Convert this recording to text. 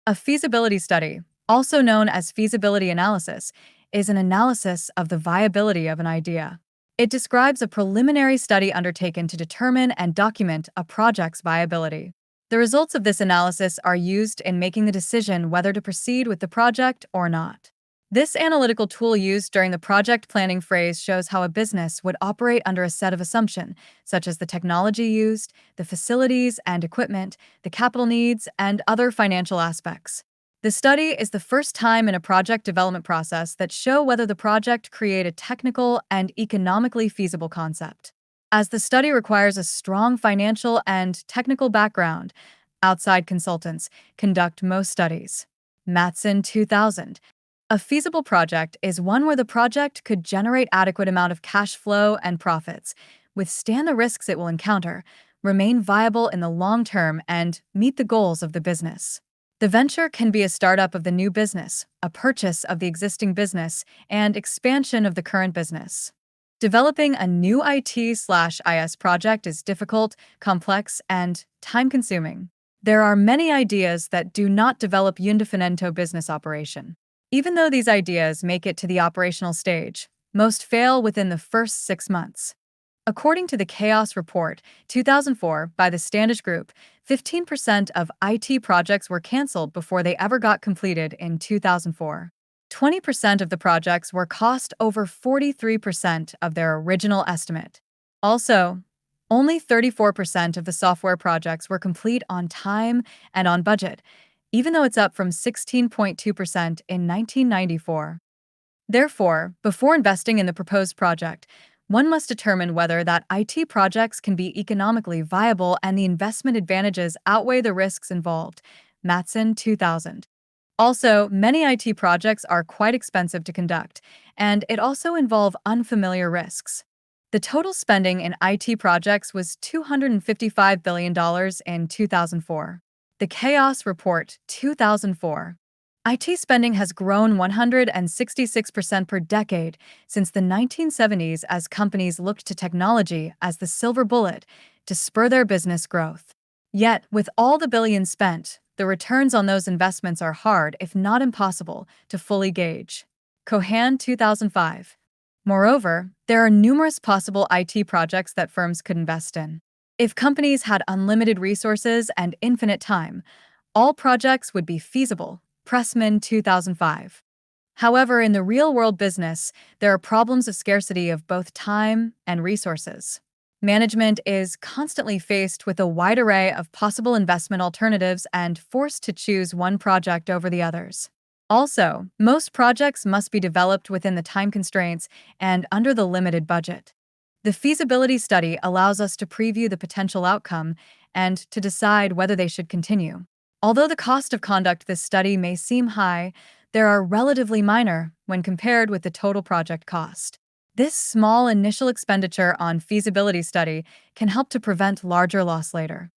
A feasibility study, also known as feasibility analysis, is an analysis of the viability of an idea. It describes a preliminary study undertaken to determine and document a project's viability. The results of this analysis are used in making the decision whether to proceed with the project or not. This analytical tool used during the project planning phase shows how a business would operate under a set of assumptions, such as the technology used, the facilities and equipment, the capital needs, and other financial aspects. The study is the first time in a project development process that show whether the project create a technical and economically feasible concept. As the study requires a strong financial and technical background, outside consultants conduct most studies. Matson 2000. A feasible project is one where the project could generate adequate amount of cash flow and profits, withstand the risks it will encounter, remain viable in the long term, and meet the goals of the business. The venture can be a startup of the new business, a purchase of the existing business, and expansion of the current business. Developing a new IT/IS project is difficult, complex, and time-consuming. There are many ideas that do not develop undefinito business operation. Even though these ideas make it to the operational stage, most fail within the first 6 months. According to the Chaos Report 2004 by the Standish Group, 15% of IT projects were canceled before they ever got completed in 2004. 20% of the projects were cost over 43% of their original estimate. Also, only 34% of the software projects were complete on time and on budget, even though it's up from 16.2% in 1994. Therefore, before investing in the proposed project, one must determine whether that IT projects can be economically viable and the investment advantages outweigh the risks involved. Matson 2000. Also, many IT projects are quite expensive to conduct, and it also involve unfamiliar risks. The total spending in IT projects was $255 billion in 2004. The Chaos Report 2004. IT spending has grown 166% per decade since the 1970s as companies looked to technology as the silver bullet to spur their business growth. Yet, with all the billions spent, the returns on those investments are hard, if not impossible, to fully gauge. Cohan 2005. Moreover, there are numerous possible IT projects that firms could invest in. If companies had unlimited resources and infinite time, all projects would be feasible. Pressman 2005. However, in the real-world business, there are problems of scarcity of both time and resources. Management is constantly faced with a wide array of possible investment alternatives and forced to choose one project over the others. Also, most projects must be developed within the time constraints and under the limited budget. The feasibility study allows us to preview the potential outcome and to decide whether they should continue. Although the cost of conduct this study may seem high, they are relatively minor when compared with the total project cost. This small initial expenditure on feasibility study can help to prevent larger loss later.